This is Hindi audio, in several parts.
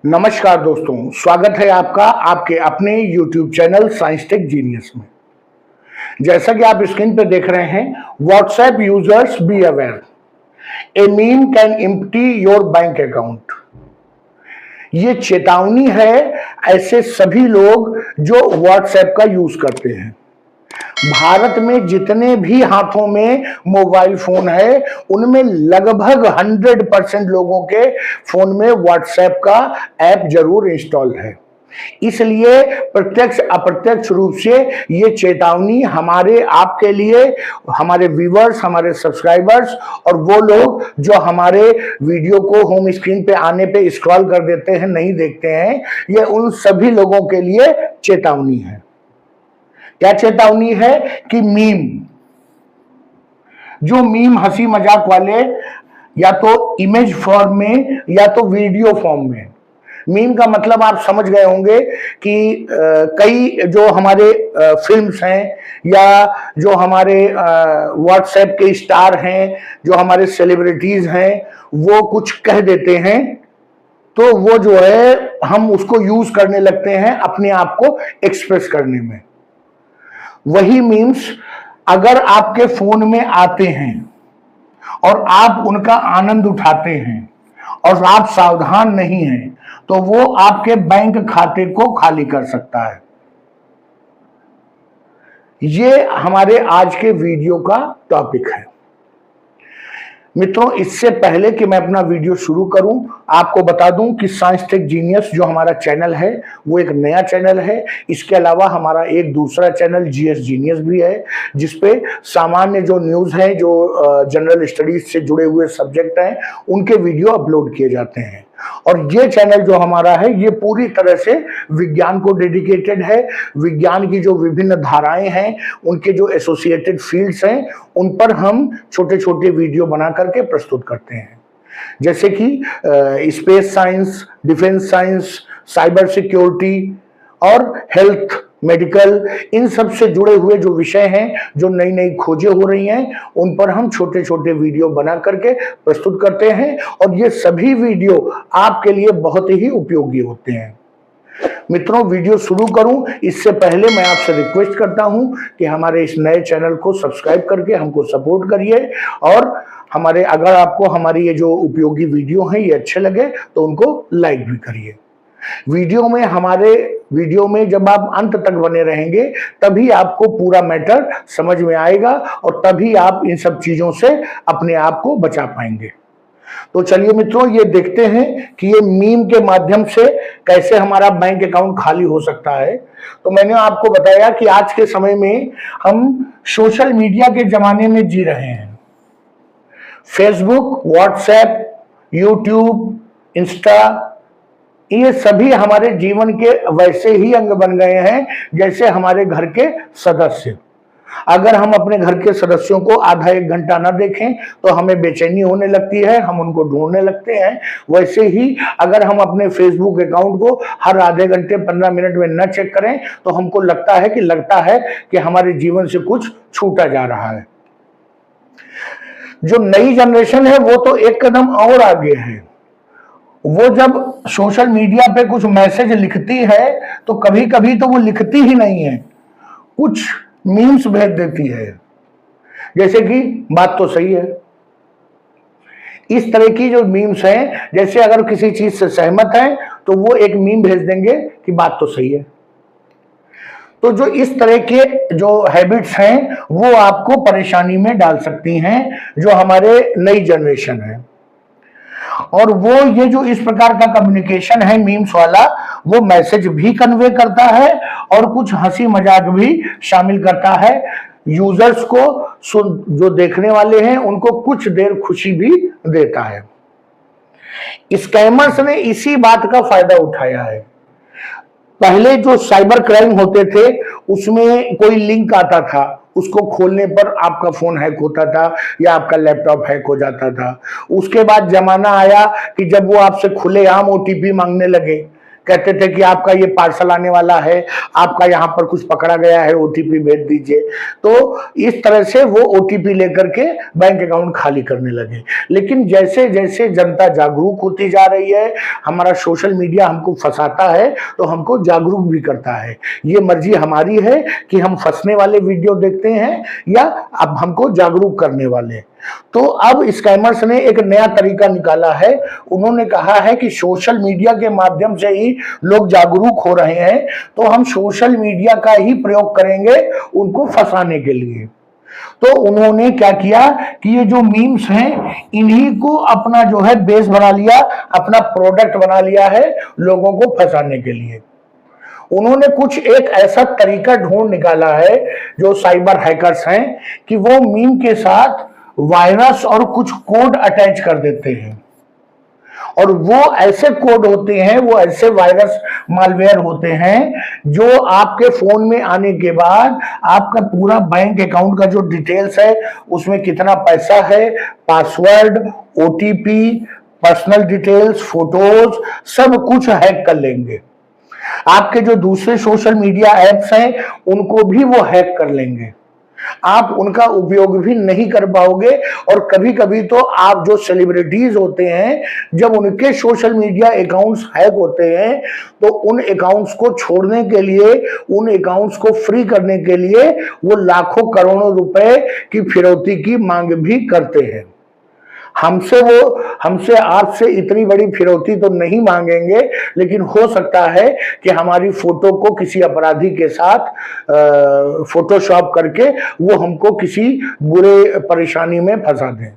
नमस्कार दोस्तों, स्वागत है आपका आपके अपने YouTube channel science tech genius में। जैसा कि आप स्क्रीन पे देख रहे हैं, WhatsApp users be aware, A meme can empty your bank account. ये चेतावनी है ऐसे सभी लोग जो व्हाट्सएप का यूज करते हैं। भारत में जितने भी हाथों में मोबाइल फोन है, उनमें लगभग 100% लोगों के फोन में व्हाट्सएप का ऐप जरूर इंस्टॉल है। इसलिए प्रत्यक्ष अप्रत्यक्ष रूप से ये चेतावनी हमारे आपके लिए, हमारे व्यूअर्स, हमारे सब्सक्राइबर्स और वो लोग जो हमारे वीडियो को होम स्क्रीन पे आने पे स्क्रॉल कर देते हैं, नहीं देखते हैं, ये उन सभी लोगों के लिए चेतावनी है। क्या चेतावनी है कि जो मीम हंसी मजाक वाले या तो इमेज फॉर्म में या तो वीडियो फॉर्म में, मीम का मतलब आप समझ गए होंगे कि कई जो हमारे फिल्म्स हैं या जो हमारे व्हाट्सएप के स्टार हैं, जो हमारे सेलिब्रिटीज हैं, वो कुछ कह देते हैं तो वो जो है हम उसको यूज करने लगते हैं अपने आप को एक्सप्रेस करने में। वही मीम्स अगर आपके फोन में आते हैं और आप उनका आनंद उठाते हैं और आप सावधान नहीं हैं, तो वो आपके बैंक खाते को खाली कर सकता है। ये हमारे आज के वीडियो का टॉपिक है। मित्रों, इससे पहले कि मैं अपना वीडियो शुरू करूं, आपको बता दूं कि साइंस टेक जीनियस जो हमारा चैनल है वो एक नया चैनल है। इसके अलावा हमारा एक दूसरा चैनल जीएस जीनियस भी है, जिसपे सामान्य जो न्यूज है, जो जनरल स्टडीज से जुड़े हुए सब्जेक्ट हैं, उनके वीडियो अपलोड किए जाते हैं। और ये चैनल जो हमारा है, ये पूरी तरह से विज्ञान को डेडिकेटेड है। विज्ञान की जो विभिन्न धाराएं हैं, उनके जो एसोसिएटेड फील्ड्स हैं, उन पर हम छोटे छोटे वीडियो बना करके प्रस्तुत करते हैं। जैसे कि space science, defence science, cyber security और हेल्थ, मेडिकल, इन सब से जुड़े हुए जो विषय हैं, जो नई नई खोजें हो रही हैं, उन पर हम छोटे छोटे वीडियो बना करके प्रस्तुत करते हैं और ये सभी वीडियो आपके लिए बहुत ही उपयोगी होते हैं। मित्रों, वीडियो शुरू करूं इससे पहले मैं आपसे रिक्वेस्ट करता हूं कि हमारे इस नए चैनल को सब्सक्राइब करके हमको सपोर्ट करिए और अगर आपको हमारी ये जो उपयोगी वीडियो हैं ये अच्छे लगे तो उनको लाइक भी करिए। हमारे वीडियो में जब आप अंत तक बने रहेंगे, तभी आपको पूरा मैटर समझ में आएगा और तभी आप इन सब चीजों से अपने आप को बचा पाएंगे। तो चलिए मित्रों, ये देखते हैं कि ये मीम के माध्यम से कैसे हमारा बैंक अकाउंट खाली हो सकता है। तो मैंने आपको बताया कि आज के समय में हम सोशल मीडिया के जमाने में जी रहे हैं। फेसबुक, व्हाट्सएप, यूट्यूब, इंस्टा, ये सभी हमारे जीवन के वैसे ही अंग बन गए हैं जैसे हमारे घर के सदस्य। अगर हम अपने घर के सदस्यों को आधा एक घंटा ना देखें तो हमें बेचैनी होने लगती है, हम उनको ढूंढने लगते हैं। वैसे ही अगर हम अपने फेसबुक अकाउंट को हर आधे घंटे 15 मिनट में न चेक करें तो हमको लगता है कि हमारे जीवन से कुछ छूटा जा रहा है। जो नई जनरेशन है वो तो एक कदम और आगे है। वो जब सोशल मीडिया पे कुछ मैसेज लिखती है तो कभी कभी तो वो लिखती ही नहीं है, कुछ मीम्स भेज देती है, जैसे कि बात तो सही है। इस तरह की जो मीम्स हैं, जैसे अगर किसी चीज से सहमत है तो वो एक मीम भेज देंगे कि बात तो सही है। तो जो इस तरह के जो हैबिट्स हैं वो आपको परेशानी में डाल सकती हैं, जो हमारे नई जनरेशन है। और वो ये जो इस प्रकार का कम्युनिकेशन है मीम्स वाला, वो मैसेज भी कन्वे करता है और कुछ हंसी मजाक भी शामिल करता है। यूजर्स को, जो देखने वाले हैं, उनको कुछ देर खुशी भी देता है। स्कैमर्स ने इसी बात का फायदा उठाया है। पहले जो साइबर क्राइम होते थे उसमें कोई लिंक आता था, उसको खोलने पर आपका फोन हैक होता था या आपका लैपटॉप हैक हो जाता था। उसके बाद जमाना आया कि जब वो आपसे खुलेआम ओटीपी मांगने लगे कहते थे कि आपका ये पार्सल आने वाला है, आपका यहाँ पर कुछ पकड़ा गया है, ओटीपी भेज दीजिए। तो इस तरह से वो ओटीपी लेकर के बैंक अकाउंट खाली करने लगे। लेकिन जैसे जैसे जनता जागरूक होती जा रही है, हमारा सोशल मीडिया हमको फंसाता है तो हमको जागरूक भी करता है। ये मर्जी हमारी है कि हम फंसने वाले वीडियो देखते हैं या अब हमको जागरूक करने वाले। तो अब स्कैमर्स ने एक नया तरीका निकाला है। उन्होंने कहा है कि सोशल मीडिया के माध्यम से ही लोग जागरूक हो रहे हैं, तो हम सोशल मीडिया का ही प्रयोग करेंगे उनको फंसाने के लिए। तो उन्होंने क्या किया कि ये जो मीम्स हैं इन्हीं को अपना जो है बेस बना लिया, अपना प्रोडक्ट बना लिया है लोगों को फंसाने के लिए। उन्होंने कुछ एक ऐसा तरीका ढूंढ निकाला है जो साइबर हैकर्स हैं कि वो मीम के साथ वायरस और कुछ कोड अटैच कर देते हैं, और वो ऐसे कोड होते हैं, वो ऐसे वायरस मालवेयर होते हैं जो आपके फोन में आने के बाद आपका पूरा बैंक अकाउंट का जो डिटेल्स है, उसमें कितना पैसा है, password, OTP, personal details, photos, सब कुछ हैक कर लेंगे। आपके जो दूसरे सोशल मीडिया एप्स हैं उनको भी वो हैक कर लेंगे। आप उनका उपयोग भी नहीं कर पाओगे। और कभी कभी तो आप जो सेलिब्रिटीज होते हैं, जब उनके सोशल मीडिया अकाउंट्स हैक होते हैं तो उन अकाउंट्स को छोड़ने के लिए, उन अकाउंट्स को फ्री करने के लिए वो लाखों करोड़ों रुपए की फिरौती की मांग भी करते हैं। हमसे आपसे इतनी बड़ी फिरौती तो नहीं मांगेंगे, लेकिन हो सकता है कि हमारी फोटो को किसी अपराधी के साथ फोटोशॉप करके वो हमको किसी बुरे परेशानी में फंसा दें,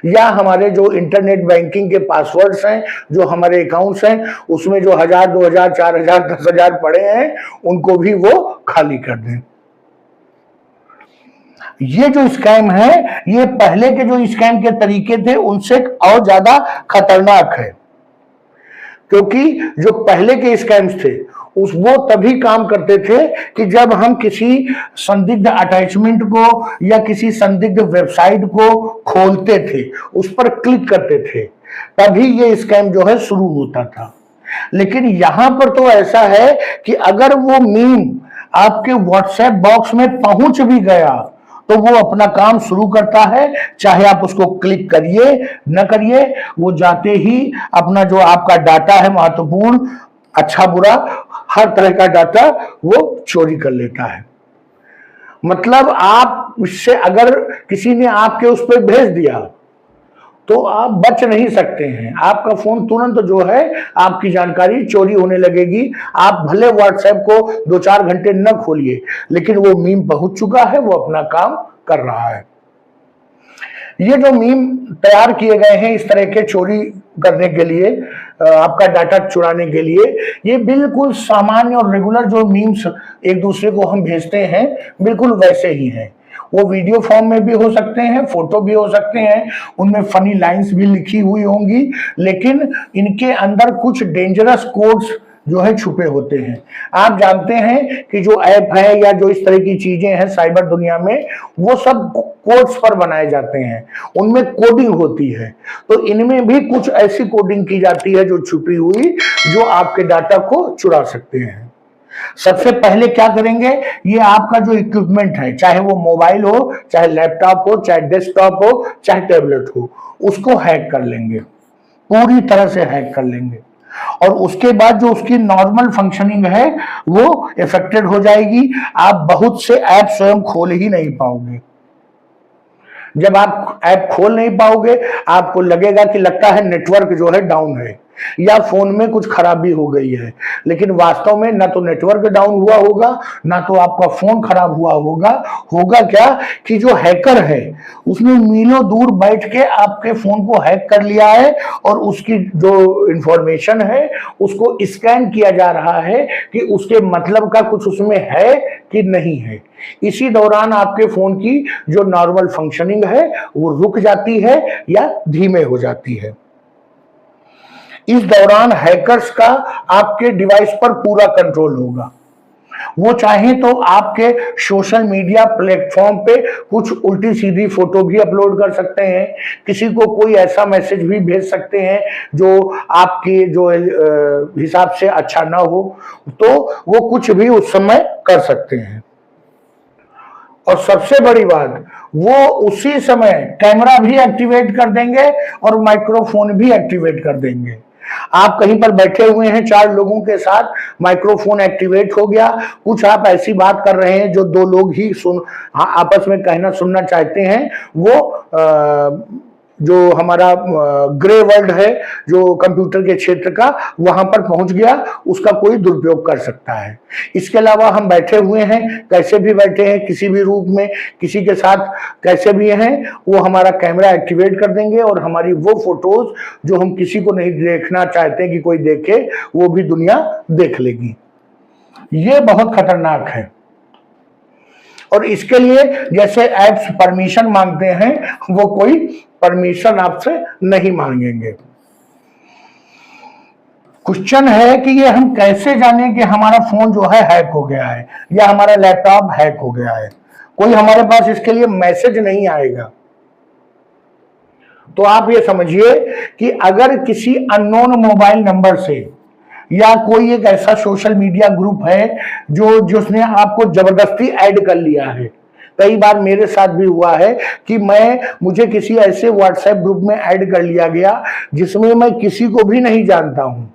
या हमारे जो इंटरनेट बैंकिंग के पासवर्ड्स हैं, जो हमारे अकाउंट्स हैं, उसमें जो 1000, 2000, 4000, 10,000 पड़े हैं उनको भी वो खाली कर दें। ये जो स्कैम है, ये पहले के जो स्कैम के तरीके थे उनसे और ज्यादा खतरनाक है, क्योंकि जो पहले के स्कैम्स थे वो तभी काम करते थे कि जब हम किसी संदिग्ध अटैचमेंट को या किसी संदिग्ध वेबसाइट को खोलते थे, उस पर क्लिक करते थे, तभी ये स्कैम जो है शुरू होता था। लेकिन यहां पर तो ऐसा है कि अगर वो मीम आपके व्हाट्सएप बॉक्स में पहुंच भी गया तो वो अपना काम शुरू करता है, चाहे आप उसको क्लिक करिए न करिए, वो जाते ही अपना जो आपका डाटा है महत्वपूर्ण, अच्छा बुरा, हर तरह का डाटा वो चोरी कर लेता है। मतलब आप इससे अगर किसी ने आपके उस पर भेज दिया तो आप बच नहीं सकते हैं। आपका फोन तुरंत जो है आपकी जानकारी चोरी होने लगेगी। आप भले व्हाट्सएप को 2-4 घंटे न खोलिए, लेकिन वो मीम पहुंच चुका है, वो अपना काम कर रहा है। ये जो मीम तैयार किए गए हैं इस तरह के चोरी करने के लिए, आपका डाटा चुराने के लिए, ये बिल्कुल सामान्य और रेगुलर जो मीम्स एक दूसरे को हम भेजते हैं बिल्कुल वैसे ही हैं। वो वीडियो फॉर्म में भी हो सकते हैं, फोटो भी हो सकते हैं, उनमें फनी लाइंस भी लिखी हुई होंगी, लेकिन इनके अंदर कुछ डेंजरस कोड्स जो है छुपे होते हैं। आप जानते हैं कि जो ऐप है या जो इस तरह की चीजें हैं साइबर दुनिया में, वो सब कोड्स पर बनाए जाते हैं, उनमें कोडिंग होती है। तो इनमें भी कुछ ऐसी कोडिंग की जाती है जो छुपी हुई, जो आपके डाटा को चुरा सकते हैं। सबसे पहले क्या करेंगे, ये आपका जो इक्विपमेंट है, चाहे वो मोबाइल हो, चाहे लैपटॉप हो, चाहे डेस्कटॉप हो, चाहे टैबलेट हो, उसको हैक कर लेंगे, पूरी तरह से हैक कर लेंगे। और उसके बाद जो उसकी नॉर्मल फंक्शनिंग है वो इफेक्टेड हो जाएगी। आप बहुत से ऐप स्वयं खोल ही नहीं पाओगे। जब आप ऐप खोल नहीं पाओगे, आपको लगेगा कि लगता है नेटवर्क जो है डाउन है या फोन में कुछ खराबी हो गई है, लेकिन वास्तव में ना तो नेटवर्क डाउन हुआ होगा, ना तो आपका फोन खराब हुआ होगा। होगा क्या कि जो हैकर है उसने मीलों दूर बैठ के आपके फोन को हैक कर लिया है और उसकी जो इंफॉर्मेशन है उसको स्कैन किया जा रहा है कि उसके मतलब का कुछ उसमें है कि नहीं है। इसी दौरान आपके फोन की जो नॉर्मल फंक्शनिंग है वो रुक जाती है या धीमे हो जाती है। इस दौरान हैकर्स का आपके डिवाइस पर पूरा कंट्रोल होगा। वो चाहे तो आपके सोशल मीडिया प्लेटफॉर्म पे कुछ उल्टी सीधी फोटो भी अपलोड कर सकते हैं, किसी को कोई ऐसा मैसेज भी भेज सकते हैं जो आपके जो हिसाब से अच्छा ना हो, तो वो कुछ भी उस समय कर सकते हैं। और सबसे बड़ी बात, वो उसी समय कैमरा भी एक्टिवेट कर देंगे और माइक्रोफोन भी एक्टिवेट कर देंगे। आप कहीं पर बैठे हुए हैं 4 लोगों के साथ, माइक्रोफोन एक्टिवेट हो गया, कुछ आप ऐसी बात कर रहे हैं जो 2 लोग ही आपस में कहना सुनना चाहते हैं, वो जो हमारा ग्रे वर्ल्ड है जो कंप्यूटर के क्षेत्र का, वहां पर पहुंच गया, उसका कोई दुरुपयोग कर सकता है। इसके अलावा हम बैठे हुए हैं, कैसे भी बैठे हैं, किसी भी रूप में, किसी के साथ कैसे भी हैं, वो हमारा कैमरा एक्टिवेट कर देंगे और हमारी वो फोटोज जो हम किसी को नहीं देखना चाहते कि कोई देखे, वो भी दुनिया देख लेगी। ये बहुत खतरनाक है। और इसके लिए जैसे ऐप्स परमिशन मांगते हैं, वो कोई परमिशन आपसे नहीं मांगेंगे। क्वेश्चन है कि ये हम कैसे जानें कि हमारा फोन जो है हैक हो गया है या हमारा लैपटॉप हैक हो गया है। कोई हमारे पास इसके लिए मैसेज नहीं आएगा। तो आप ये समझिए कि अगर किसी अननोन मोबाइल नंबर से या कोई एक ऐसा सोशल मीडिया ग्रुप है जिसने आपको जबरदस्ती ऐड कर लिया है, कई बार मेरे साथ भी हुआ है कि मुझे किसी ऐसे व्हाट्सएप ग्रुप में ऐड कर लिया गया जिसमें मैं किसी को भी नहीं जानता हूं।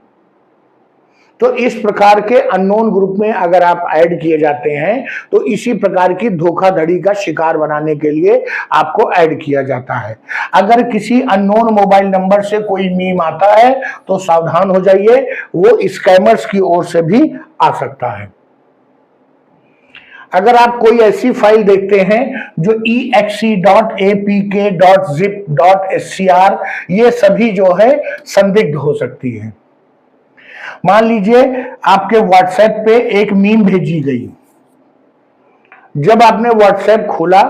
तो इस प्रकार के अननोन ग्रुप में अगर आप ऐड किए जाते हैं तो इसी प्रकार की धोखाधड़ी का शिकार बनाने के लिए आपको ऐड किया जाता है। अगर किसी अननोन मोबाइल नंबर से कोई मीम आता है तो सावधान हो जाइए, वो स्कैमर्स की ओर से भी आ सकता है। अगर आप कोई ऐसी फाइल देखते हैं जो exe.apk.zip.scr, ये सभी जो है संदिग्ध हो सकती है। मान लीजिए आपके व्हाट्सएप पे एक मीम भेजी गई, जब आपने व्हाट्सएप खोला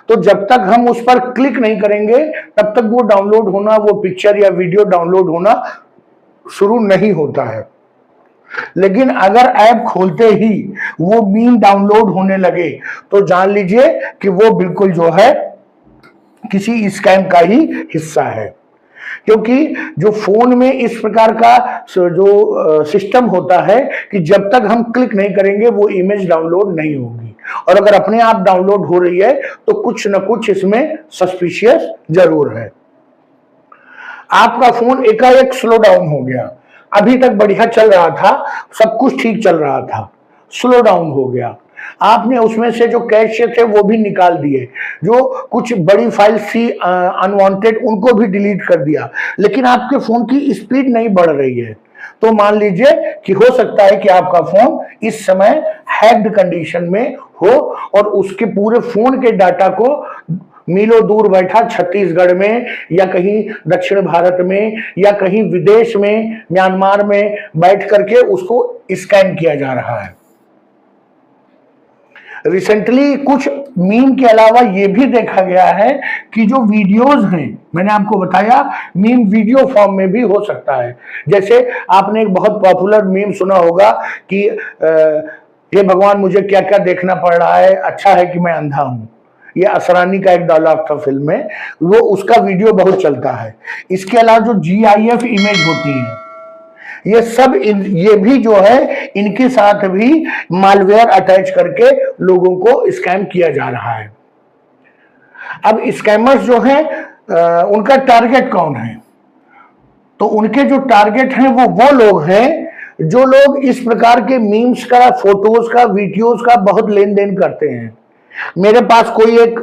तो जब तक हम उस पर क्लिक नहीं करेंगे तब तक वो डाउनलोड होना, वो पिक्चर या वीडियो डाउनलोड होना शुरू नहीं होता है। लेकिन अगर ऐप खोलते ही वो मीम डाउनलोड होने लगे तो जान लीजिए कि वो बिल्कुल जो है किसी स्कैम का ही हिस्सा है। क्योंकि जो फोन में इस प्रकार का जो सिस्टम होता है कि जब तक हम क्लिक नहीं करेंगे वो इमेज डाउनलोड नहीं होगी, और अगर अपने आप डाउनलोड हो रही है तो कुछ न कुछ इसमें सस्पिशियस जरूर है। आपका फोन एकाएक स्लो डाउन हो गया, अभी तक बढ़िया चल रहा था, सब कुछ ठीक चल रहा था, स्लो डाउन हो गया। आपने उसमें से जो कैश थे वो भी निकाल दिए, जो कुछ बड़ी फाइल थी अनवांटेड उनको भी डिलीट कर दिया, लेकिन आपके फोन की स्पीड नहीं बढ़ रही है। तो मान लीजिए कि हो सकता है कि आपका फोन इस समय हैक्ड कंडीशन में हो और उसके पूरे फोन के डाटा को मीलों दूर बैठा छत्तीसगढ़ में या कहीं दक्षिण भारत में या कहीं विदेश में म्यांमार में बैठ करके उसको स्कैन किया जा रहा है। रिसेंटली कुछ मीम के अलावा यह भी देखा गया है कि जो वीडियोस हैं, मैंने आपको बताया मीम वीडियो फॉर्म में भी हो सकता है। जैसे आपने एक बहुत पॉपुलर मीम सुना होगा कि ये भगवान मुझे क्या क्या देखना पड़ रहा है, अच्छा है कि मैं अंधा हूं। ये असरानी का एक डायलॉग था फिल्म में, वो उसका वीडियो बहुत चलता है। इसके अलावा जो GIF इमेज होती है, ये सब ये भी जो है इनके साथ भी मालवेयर अटैच करके लोगों को स्कैम किया जा रहा है। अब स्कैमर्स जो हैं उनका टारगेट कौन है? तो उनके जो टारगेट हैं वो लोग हैं जो लोग इस प्रकार के मीम्स का, फोटोज का, वीडियोज का बहुत लेन देन करते हैं। मेरे पास कोई एक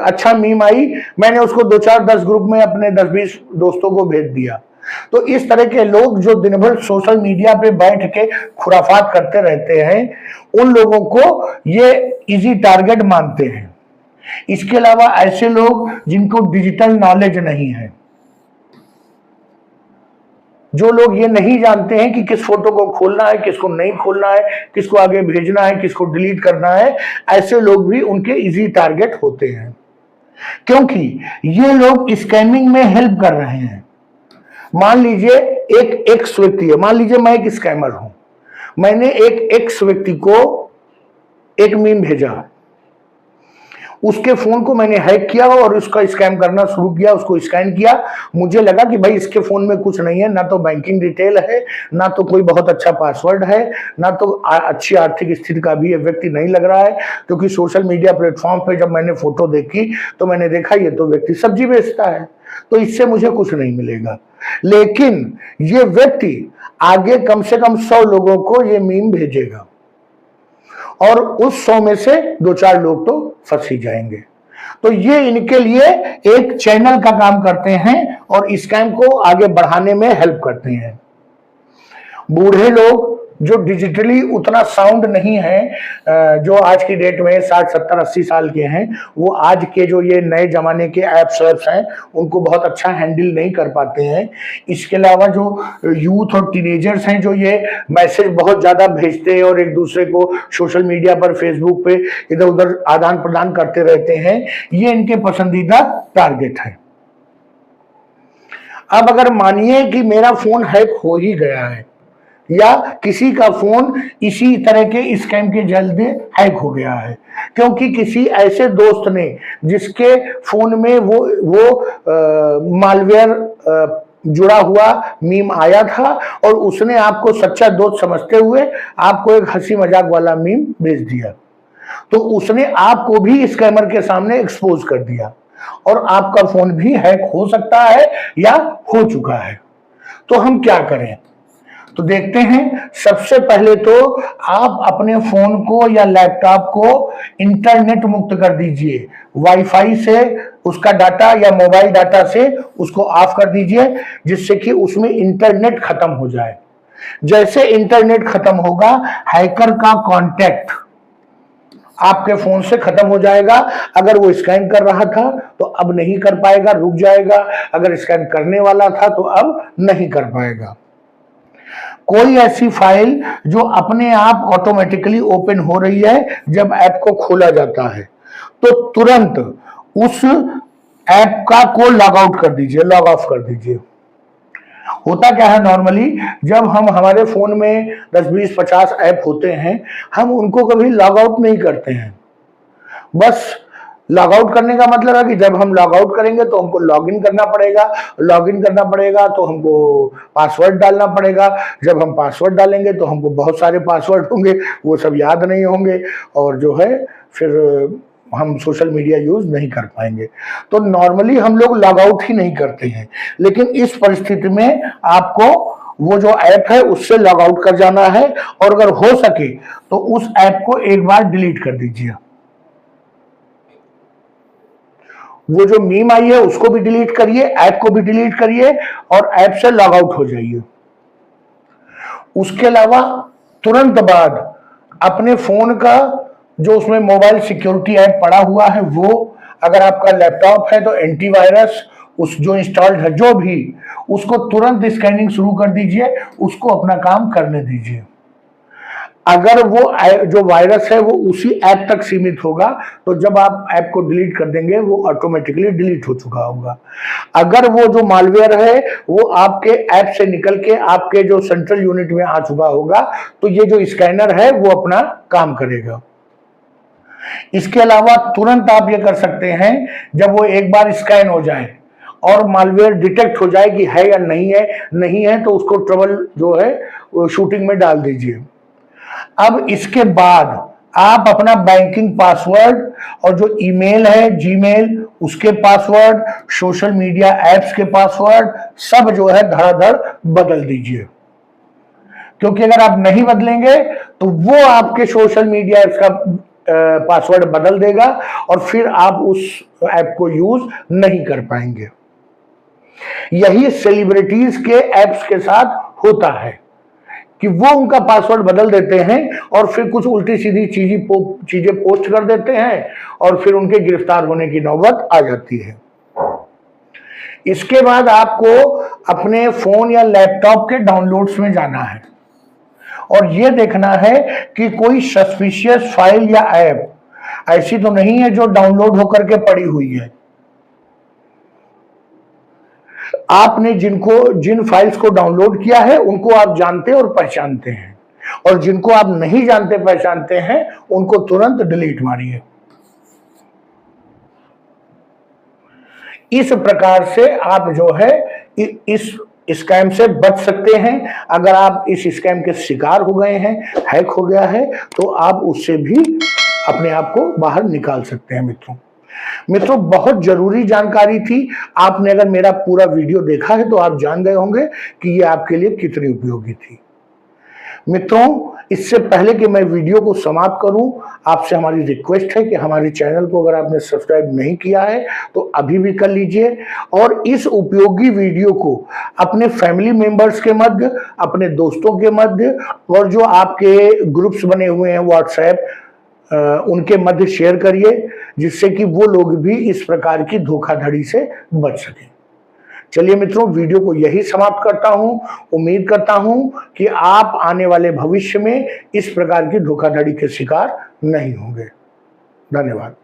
अच्छा मीम आई, मैंने उसको 2-4-10 ग्रुप में अपने 10-20 दोस्तों को भेज दिया। तो इस तरह के लोग जो दिन भर सोशल मीडिया पे बैठ के खुराफात करते रहते हैं, उन लोगों को ये इजी टारगेट मानते हैं। इसके अलावा ऐसे लोग जिनको डिजिटल नॉलेज नहीं है, जो लोग ये नहीं जानते हैं कि किस फोटो को खोलना है, किसको नहीं खोलना है, किसको आगे भेजना है, किसको डिलीट करना है, ऐसे लोग भी उनके इजी टारगेट होते हैं। क्योंकि ये लोग स्कैमिंग में हेल्प कर रहे हैं। मान लीजिए एक एक्स व्यक्ति है, मान लीजिए मैं एक स्कैमर हूं, मैंने एक एक्स व्यक्ति को एक मीम भेजा, उसके फोन को मैंने हैक किया और उसका स्कैम करना शुरू किया, उसको स्कैन किया। मुझे लगा कि भाई इसके फोन में कुछ नहीं है, ना तो बैंकिंग डिटेल है, ना तो कोई बहुत अच्छा पासवर्ड है, ना तो अच्छी आर्थिक स्थिति का भी ये व्यक्ति नहीं लग रहा है। क्योंकि सोशल मीडिया प्लेटफॉर्म पे जब मैंने फोटो देखी तो मैंने देखा ये तो व्यक्ति सब्जी बेचता है, तो इससे मुझे कुछ नहीं मिलेगा। लेकिन ये व्यक्ति आगे कम से कम 100 लोगों को ये मीम भेजेगा और उस 100 में से 2-4 लोग तो फंस ही जाएंगे। तो ये इनके लिए एक चैनल का काम करते हैं और स्कैम को आगे बढ़ाने में हेल्प करते हैं। बूढ़े लोग जो डिजिटली उतना साउंड नहीं है, जो आज की डेट में 60, 70, 80 साल के हैं, वो आज के जो ये नए जमाने के ऐप्स हैं उनको बहुत अच्छा हैंडल नहीं कर पाते हैं। इसके अलावा जो यूथ और टीनेजर्स हैं जो ये मैसेज बहुत ज्यादा भेजते हैं और एक दूसरे को सोशल मीडिया पर, फेसबुक पे इधर उधर आदान प्रदान करते रहते हैं, ये इनके पसंदीदा टारगेट है। अब अगर मानिए कि मेरा फोन हैक हो ही गया है या किसी का फोन इसी तरह के स्कैम के जल्द हैक हो गया है, क्योंकि किसी ऐसे दोस्त ने जिसके फोन में वो मालवेयर जुड़ा हुआ मीम आया था और उसने आपको सच्चा दोस्त समझते हुए आपको एक हंसी मजाक वाला मीम भेज दिया, तो उसने आपको भी स्कैमर के सामने एक्सपोज कर दिया और आपका फोन भी हैक हो सकता है या हो चुका है। तो हम क्या करें? तो देखते हैं। सबसे पहले तो आप अपने फोन को या लैपटॉप को इंटरनेट मुक्त कर दीजिए। वाईफाई से उसका डाटा या मोबाइल डाटा से उसको ऑफ कर दीजिए, जिससे कि उसमें इंटरनेट खत्म हो जाए। जैसे इंटरनेट खत्म होगा, हैकर का कांटेक्ट आपके फोन से खत्म हो जाएगा। अगर वो स्कैन कर रहा था तो अब नहीं कर पाएगा, रुक जाएगा। अगर स्कैन करने वाला था तो अब नहीं कर पाएगा। कोई ऐसी फाइल जो अपने आप ऑटोमेटिकली ओपन हो रही है जब ऐप को खोला जाता है, तो तुरंत उस ऐप को लॉग आउट कर दीजिए, लॉग ऑफ कर दीजिए। होता क्या है, नॉर्मली जब हम हमारे फोन में 10, 20, 50 ऐप होते हैं, हम उनको कभी लॉग आउट नहीं करते हैं। बस लॉग आउट करने का मतलब है कि जब हम लॉग आउट करेंगे तो हमको लॉग इन करना पड़ेगा, लॉग इन करना पड़ेगा तो हमको पासवर्ड डालना पड़ेगा। जब हम पासवर्ड डालेंगे तो हमको बहुत सारे पासवर्ड होंगे, वो सब याद नहीं होंगे और जो है फिर हम सोशल मीडिया यूज नहीं कर पाएंगे। तो नॉर्मली हम लोग लॉग आउट ही नहीं करते हैं, लेकिन इस परिस्थिति में आपको वो जो ऐप है उससे लॉग आउट कर जाना है और अगर हो सके तो उस ऐप को एक बार डिलीट कर दीजिए। वो जो मीम आई है उसको भी डिलीट करिए, ऐप को भी डिलीट करिए और ऐप से लॉग आउट हो जाइए। उसके अलावा तुरंत बाद अपने फोन का जो उसमें मोबाइल सिक्योरिटी ऐप पड़ा हुआ है, वो अगर आपका लैपटॉप है तो एंटीवायरस उस जो इंस्टॉल्ड है जो भी, उसको तुरंत स्कैनिंग शुरू कर दीजिए, उसको अपना काम करने दीजिए। अगर वो जो वायरस है वो उसी ऐप तक सीमित होगा तो जब आप ऐप को डिलीट कर देंगे वो ऑटोमेटिकली डिलीट हो चुका होगा। अगर वो जो मालवेयर है वो आपके ऐप से निकल के आपके जो सेंट्रल यूनिट में आ चुका होगा तो ये जो स्कैनर है वो अपना काम करेगा। इसके अलावा तुरंत आप ये कर सकते हैं, जब वो एक बार स्कैन हो जाए और मालवेयर डिटेक्ट हो जाए कि है या नहीं है तो उसको ट्रबल जो है शूटिंग में डाल दीजिए। अब इसके बाद आप अपना बैंकिंग पासवर्ड और जो ईमेल है जीमेल उसके पासवर्ड, सोशल मीडिया एप्स के पासवर्ड सब जो है धड़ाधड़ बदल दीजिए, क्योंकि अगर आप नहीं बदलेंगे तो वो आपके सोशल मीडिया एप्स का पासवर्ड बदल देगा और फिर आप उस ऐप को यूज नहीं कर पाएंगे। यही सेलिब्रिटीज के ऐप्स के साथ होता है कि वो उनका पासवर्ड बदल देते हैं और फिर कुछ उल्टी सीधी चीजें पोस्ट कर देते हैं और फिर उनके गिरफ्तार होने की नौबत आ जाती है। इसके बाद आपको अपने फोन या लैपटॉप के डाउनलोड्स में जाना है और यह देखना है कि कोई सस्पिशियस फाइल या ऐप ऐसी तो नहीं है जो डाउनलोड होकर के पड़ी हुई है। आपने जिन फाइल्स को डाउनलोड किया है उनको आप जानते और पहचानते हैं और जिनको आप नहीं जानते पहचानते हैं उनको तुरंत डिलीट मारिए। इस प्रकार से आप जो है इस स्कैम से बच सकते हैं। अगर आप इस स्कैम के शिकार हो गए हैं, हैक हो गया है, तो आप उससे भी अपने आप को बाहर निकाल सकते हैं। मित्रों बहुत जरूरी जानकारी थी। आपने अगर मेरा पूरा वीडियो देखा है तो आप जान गए होंगे कि ये आपके लिए कितनी उपयोगी थी। मित्रों इससे पहले कि मैं वीडियो को समाप्त करूं, आपसे हमारी रिक्वेस्ट है कि हमारे चैनल को अगर आपने सब्सक्राइब नहीं किया है तो अभी भी कर लीजिए और इस उपयोगी वीडियो को अपने फैमिली मेंबर्स के मध्य, अपने दोस्तों के मध्य और जो आपके ग्रुप्स बने हुए हैं व्हाट्सएप, उनके मध्य शेयर करिए, जिससे कि वो लोग भी इस प्रकार की धोखाधड़ी से बच सकें। चलिए मित्रों, वीडियो को यही समाप्त करता हूं। उम्मीद करता हूं कि आप आने वाले भविष्य में इस प्रकार की धोखाधड़ी के शिकार नहीं होंगे। धन्यवाद।